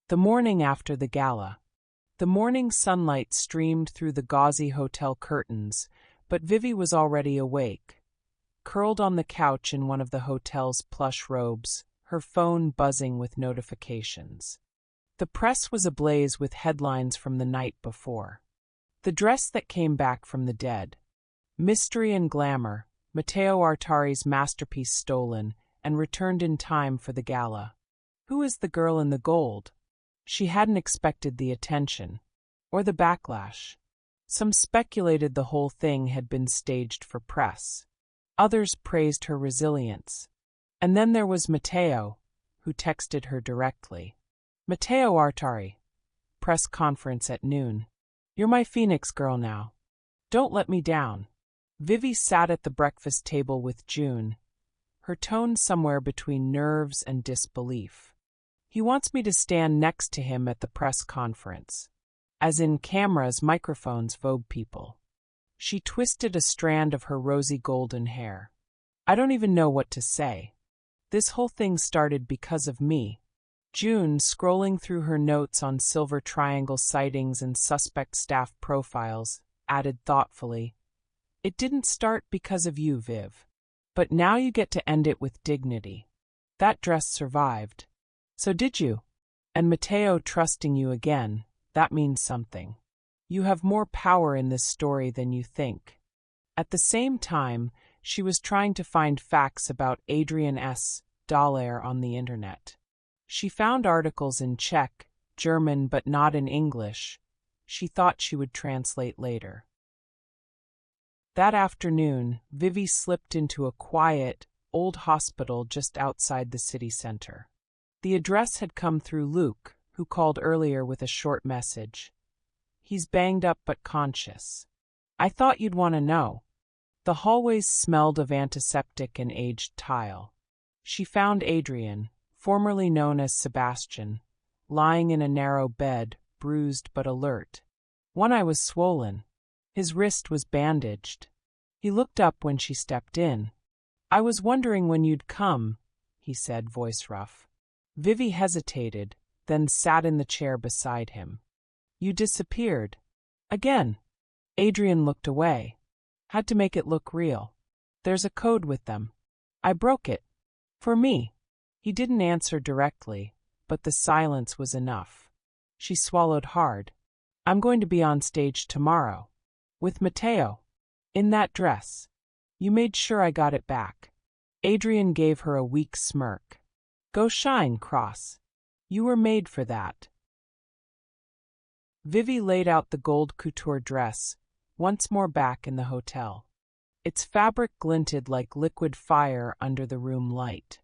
The morning after the gala. The morning sunlight streamed through the gauzy hotel curtains, but Vivi was already awake, curled on the couch in one of the hotel's plush robes, her phone buzzing with notifications. The press was ablaze with headlines from the night before. The dress that came back from the dead. Mystery and glamour, Matteo Artari's masterpiece stolen and returned in time for the gala. Who is the girl in the gold? She hadn't expected the attention, or the backlash. Some speculated the whole thing had been staged for press. Others praised her resilience. And then there was Matteo, who texted her directly. Matteo Artari. Press conference at noon. You're my Phoenix girl now. Don't let me down. Vivi sat at the breakfast table with June, her tone somewhere between nerves and disbelief. He wants me to stand next to him at the press conference. As in cameras, microphones, Vogue people. She twisted a strand of her rosy golden hair. I don't even know what to say. This whole thing started because of me. June, scrolling through her notes on Silver Triangle sightings and suspect staff profiles, added thoughtfully, It didn't start because of you, Viv. But now you get to end it with dignity. That dress survived. So did you. And Matteo trusting you again, that means something. You have more power in this story than you think. At the same time, she was trying to find facts about Adrian S. Dallaire on the internet. She found articles in Czech, German, but not in English. She thought she would translate later. That afternoon, Vivi slipped into a quiet, old hospital just outside the city center. The address had come through Luke, who called earlier with a short message. He's banged up but conscious. I thought you'd want to know. The hallways smelled of antiseptic and aged tile. She found Adrian, formerly known as Sebastian, lying in a narrow bed, bruised but alert. One eye was swollen. His wrist was bandaged. He looked up when she stepped in. I was wondering when you'd come, he said, voice rough. Vivi hesitated, then sat in the chair beside him. You disappeared. Again. Adrian looked away. Had to make it look real. There's a code with them. I broke it. For me. He didn't answer directly, but the silence was enough. She swallowed hard. I'm going to be on stage tomorrow. With Matteo. In that dress. You made sure I got it back. Adrian gave her a weak smirk. Go shine, Cross. You were made for that. Vivi laid out the gold couture dress, once more back in the hotel. Its fabric glinted like liquid fire under the room light.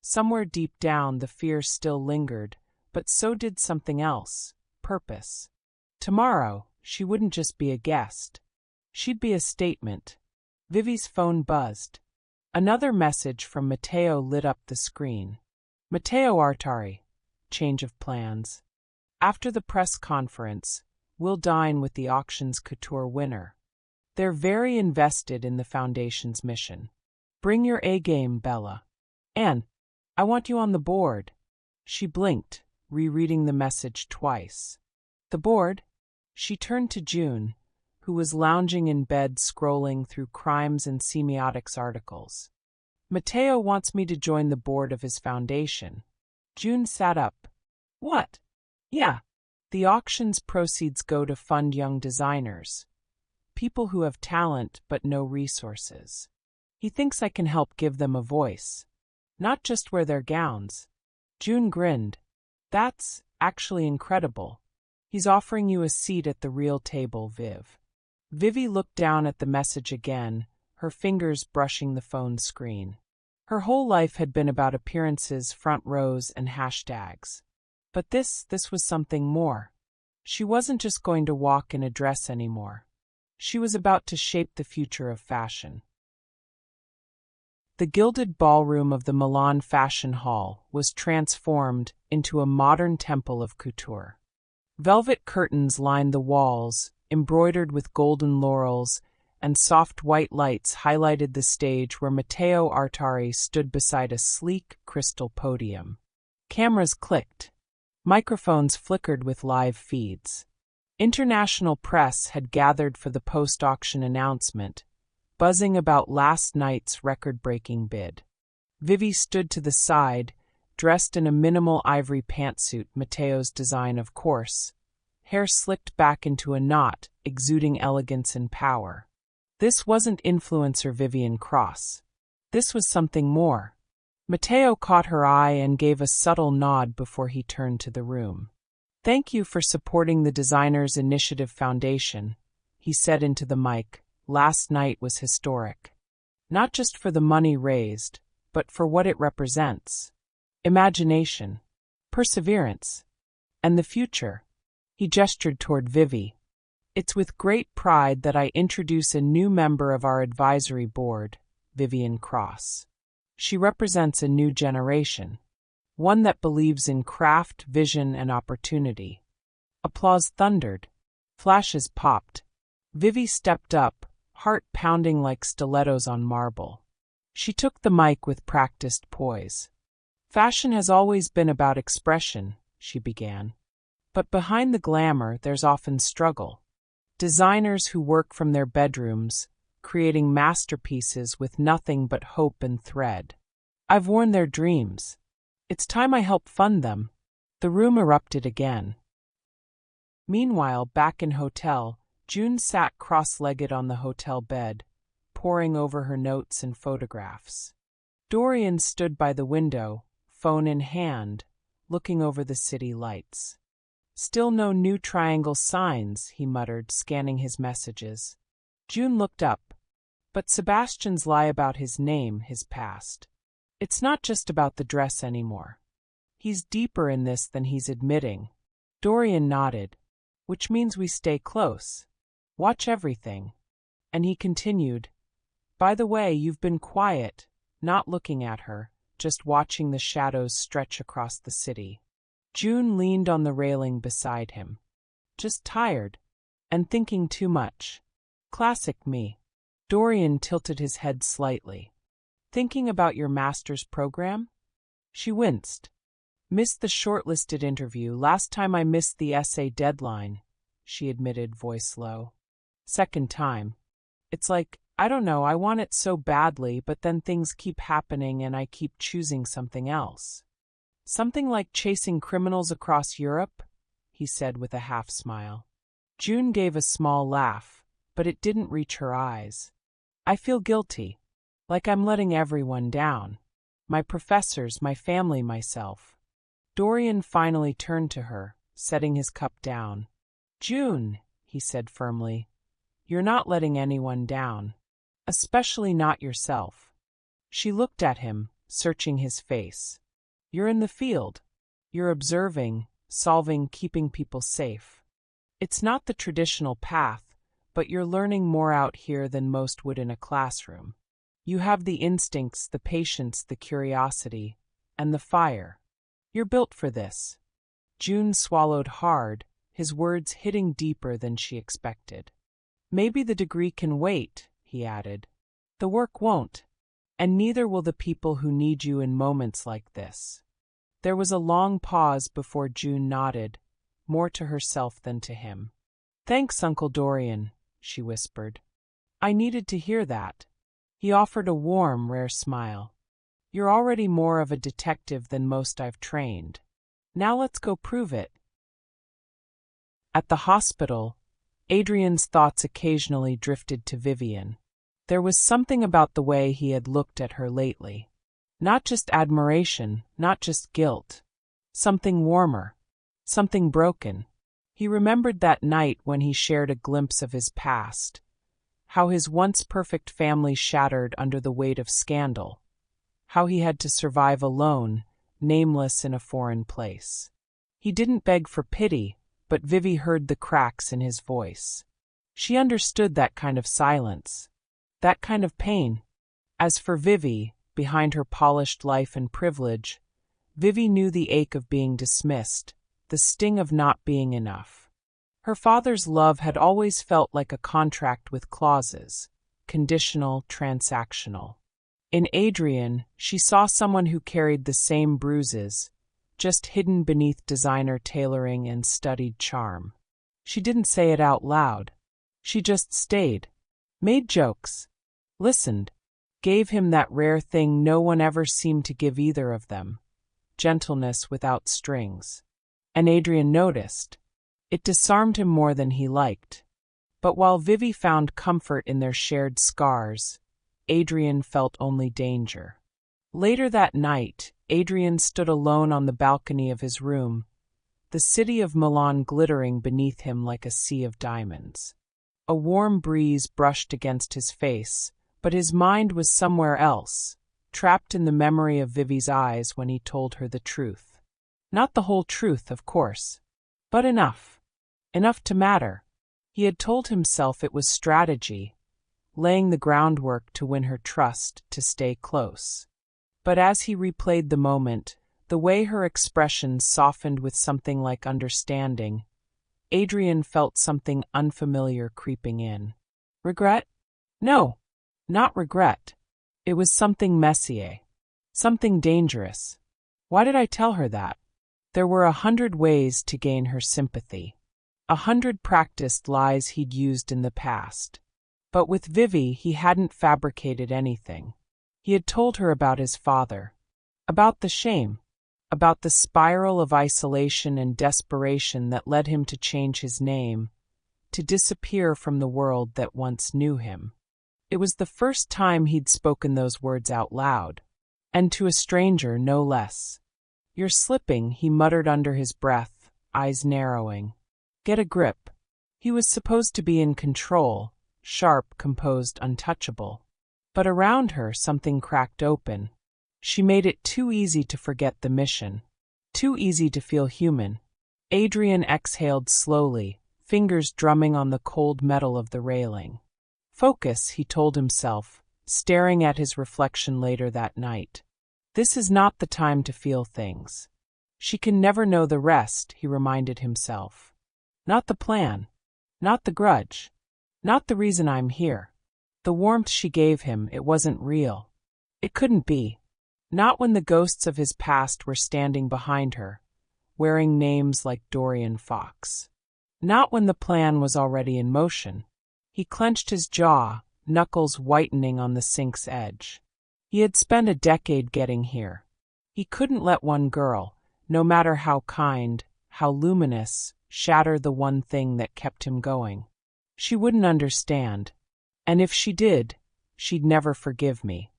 Somewhere deep down the fear still lingered, but so did something else, purpose. Tomorrow, she wouldn't just be a guest. She'd be a statement. Vivi's phone buzzed. Another message from Matteo lit up the screen. Matteo Artari. Change of plans. After the press conference, we'll dine with the auction's couture winner. They're very invested in the Foundation's mission. Bring your A-game, Bella. And I want you on the board. She blinked, rereading the message twice. The board? She turned to June, who was lounging in bed scrolling through crimes and semiotics articles. Matteo wants me to join the board of his foundation. June sat up. What? Yeah. The auction's proceeds go to fund young designers. People who have talent but no resources. He thinks I can help give them a voice. Not just wear their gowns. June grinned. That's actually incredible. He's offering you a seat at the real table, Viv. Vivi looked down at the message again, her fingers brushing the phone screen. Her whole life had been about appearances, front rows, and hashtags. But this was something more. She wasn't just going to walk in a dress anymore. She was about to shape the future of fashion. The gilded ballroom of the Milan Fashion Hall was transformed into a modern temple of couture. Velvet curtains lined the walls, embroidered with golden laurels, and soft white lights highlighted the stage where Matteo Artari stood beside a sleek crystal podium. Cameras clicked. Microphones flickered with live feeds. International press had gathered for the post-auction announcement, buzzing about last night's record-breaking bid. Vivi stood to the side, dressed in a minimal ivory pantsuit, Matteo's design of course, hair slicked back into a knot, exuding elegance and power. This wasn't influencer Vivian Cross. This was something more. Matteo caught her eye and gave a subtle nod before he turned to the room. "Thank you for supporting the Designers Initiative Foundation," he said into the mic. "Last night was historic. Not just for the money raised, but for what it represents. Imagination, perseverance, and the future." He gestured toward Vivi. "It's with great pride that I introduce a new member of our advisory board, Vivian Cross. She represents a new generation, one that believes in craft, vision, and opportunity." Applause thundered. Flashes popped. Vivi stepped up, heart pounding like stilettos on marble. She took the mic with practiced poise. "Fashion has always been about expression," she began. "But behind the glamour, there's often struggle. Designers who work from their bedrooms, creating masterpieces with nothing but hope and thread. I've worn their dreams. It's time I help fund them." The room erupted again. Meanwhile, back in hotel, June sat cross-legged on the hotel bed, poring over her notes and photographs. Dorian stood by the window, phone in hand, looking over the city lights. "Still no new triangle signs," he muttered, scanning his messages. June looked up. "But Sebastian's lie about his name, his past. It's not just about the dress anymore. He's deeper in this than he's admitting." Dorian nodded. "Which means we stay close. Watch everything." And he continued, "By the way, you've been quiet, not looking at her, just watching the shadows stretch across the city." June leaned on the railing beside him. "Just tired. And thinking too much. Classic me." Dorian tilted his head slightly. "Thinking about your master's program?" She winced. "Missed the shortlisted interview. Last time I missed the essay deadline," she admitted, voice low. "Second time. It's like, I don't know, I want it so badly, but then things keep happening and I keep choosing something else." "Something like chasing criminals across Europe?" he said with a half-smile. June gave a small laugh, but it didn't reach her eyes. "I feel guilty. Like I'm letting everyone down. My professors, my family, myself." Dorian finally turned to her, setting his cup down. "June," he said firmly, "you're not letting anyone down. Especially not yourself." She looked at him, searching his face. "You're in the field. You're observing, solving, keeping people safe. It's not the traditional path, but you're learning more out here than most would in a classroom. You have the instincts, the patience, the curiosity, and the fire. You're built for this." June swallowed hard, his words hitting deeper than she expected. "Maybe the degree can wait," he added. "The work won't. And neither will the people who need you in moments like this." There was a long pause before June nodded, more to herself than to him. "Thanks, Uncle Dorian," she whispered. "I needed to hear that." He offered a warm, rare smile. "You're already more of a detective than most I've trained. Now let's go prove it." At the hospital, Adrian's thoughts occasionally drifted to Vivian. There was something about the way he had looked at her lately. Not just admiration, not just guilt. Something warmer. Something broken. He remembered that night when he shared a glimpse of his past. How his once perfect family shattered under the weight of scandal. How he had to survive alone, nameless in a foreign place. He didn't beg for pity, but Vivi heard the cracks in his voice. She understood that kind of silence. That kind of pain. As for Vivi, behind her polished life and privilege, Vivi knew the ache of being dismissed, the sting of not being enough. Her father's love had always felt like a contract with clauses, conditional, transactional. In Adrian, she saw someone who carried the same bruises, just hidden beneath designer tailoring and studied charm. She didn't say it out loud. She just stayed, made jokes, listened, gave him that rare thing no one ever seemed to give either of them, gentleness without strings. And Adrian noticed. It disarmed him more than he liked. But while Vivi found comfort in their shared scars, Adrian felt only danger. Later that night, Adrian stood alone on the balcony of his room, the city of Milan glittering beneath him like a sea of diamonds. A warm breeze brushed against his face, but his mind was somewhere else, trapped in the memory of Vivi's eyes when he told her the truth. Not the whole truth, of course, but enough. Enough to matter. He had told himself it was strategy, laying the groundwork to win her trust, to stay close. But as he replayed the moment, the way her expression softened with something like understanding, Adrian felt something unfamiliar creeping in. Regret? No, not regret. It was something messier, something dangerous. Why did I tell her that? There were 100 ways to gain her sympathy, 100 practiced lies he'd used in the past. But with Vivi, he hadn't fabricated anything. He had told her about his father, about the shame, about the spiral of isolation and desperation that led him to change his name, to disappear from the world that once knew him. It was the first time he'd spoken those words out loud, and to a stranger no less. "You're slipping," he muttered under his breath, eyes narrowing. "Get a grip." He was supposed to be in control, sharp, composed, untouchable. But around her something cracked open. She made it too easy to forget the mission, too easy to feel human. Adrian exhaled slowly, fingers drumming on the cold metal of the railing. Focus, he told himself, staring at his reflection later that night. This is not the time to feel things. She can never know the rest, he reminded himself. Not the plan, not the grudge, not the reason I'm here. The warmth she gave him, it wasn't real. It couldn't be. Not when the ghosts of his past were standing behind her, wearing names like Dorian Fox. Not when the plan was already in motion. He clenched his jaw, knuckles whitening on the sink's edge. He had spent a decade getting here. He couldn't let one girl, no matter how kind, how luminous, shatter the one thing that kept him going. She wouldn't understand. And if she did, she'd never forgive me.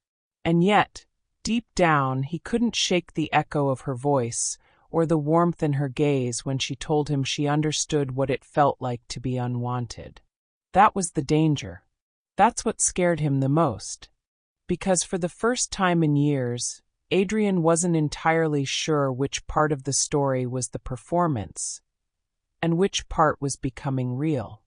And yet, deep down, he couldn't shake the echo of her voice or the warmth in her gaze when she told him she understood what it felt like to be unwanted. That was the danger. That's what scared him the most. Because for the first time in years, Adrian wasn't entirely sure which part of the story was the performance, and which part was becoming real.